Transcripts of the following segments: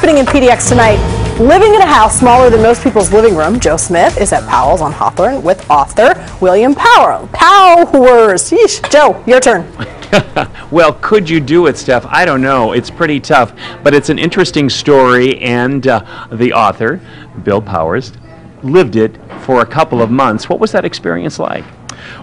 happening in PDX tonight. Living in a house smaller than most people's living room, Joe Smith is at Powell's on Hawthorne with author William Powers. Yeesh. Joe, your turn. Well, could you do it, Steph? I don't know. It's pretty tough, but it's an interesting story, and the author, Bill Powers, lived it for a couple of months. What was that experience like?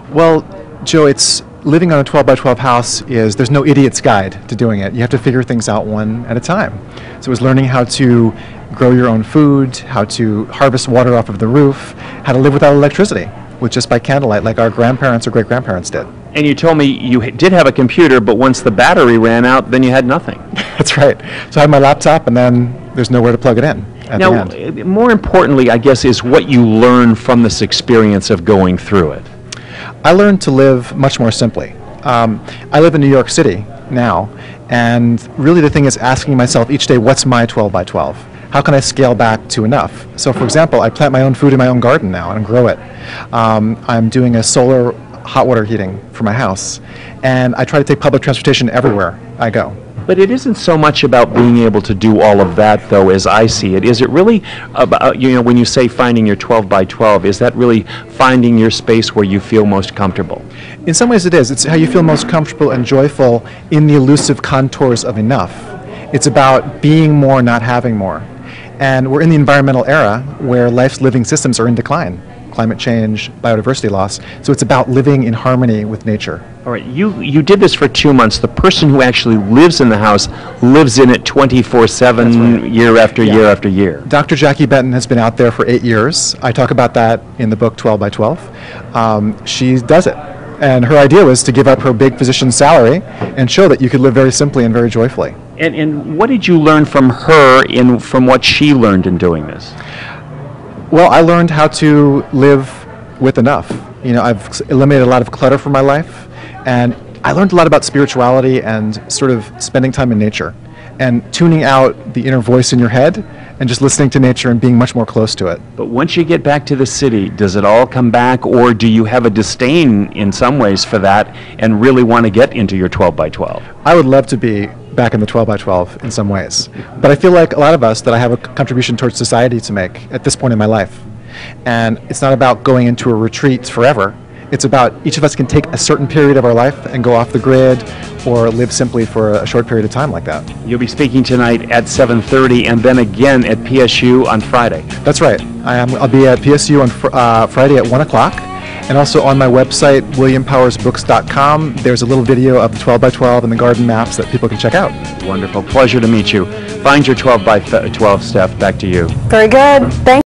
Well, Joe, it's living on a 12 by 12 house there's no idiot's guide to doing it. You have to figure things out one at a time. So it was learning how to grow your own food, how to harvest water off of the roof, how to live without electricity, with just by candlelight, like our grandparents or great-grandparents did. And you told me you did have a computer, but once the battery ran out, then you had nothing. That's right. So I had my laptop, and then there's nowhere to plug it in at the end. Now, more importantly, I guess, is what you learn from this experience of going through it. I learned to live much more simply. I live in New York City now, and really the thing is asking myself each day, what's my 12 by 12? How can I scale back to enough? So, for example, I plant my own food in my own garden now and grow it. I'm doing a solar hot water heating for my house, and I try to take public transportation everywhere I go. But it isn't so much about being able to do all of that, though, as I see it. Is it really about, when you say finding your 12 by 12, is that really finding your space where you feel most comfortable? In some ways it is. It's how you feel most comfortable and joyful in the elusive contours of enough. It's about being more, not having more. And we're in the environmental era where life's living systems are in decline. Climate change, biodiversity loss. So it's about living in harmony with nature. All right, you did this for 2 months. The person who actually lives in the house lives in it 24/7, right. Year after year after year. Dr. Jackie Benton has been out there for 8 years. I talk about that in the book 12 by 12. She does it. And her idea was to give up her big physician's salary and show that you could live very simply and very joyfully. And what did you learn from her from what she learned in doing this? Well, I learned how to live with enough. I've eliminated a lot of clutter from my life, and I learned a lot about spirituality and sort of spending time in nature and tuning out the inner voice in your head and just listening to nature and being much more close to it. But once you get back to the city, does it all come back, or do you have a disdain in some ways for that and really want to get into your 12 by 12? I would love to be back in the 12 by 12 in some ways. But I feel like a lot of us that I have a contribution towards society to make at this point in my life. And it's not about going into a retreat forever. It's about each of us can take a certain period of our life and go off the grid or live simply for a short period of time like that. You'll be speaking tonight at 7:30 and then again at PSU on Friday. That's right. I'll be at PSU on Friday at 1 o'clock. And also on my website, williampowersbooks.com, there's a little video of the 12 by 12 and the garden maps that people can check out. Wonderful. Pleasure to meet you. Find your 12 by 12, Steph. Back to you. Very good. Thank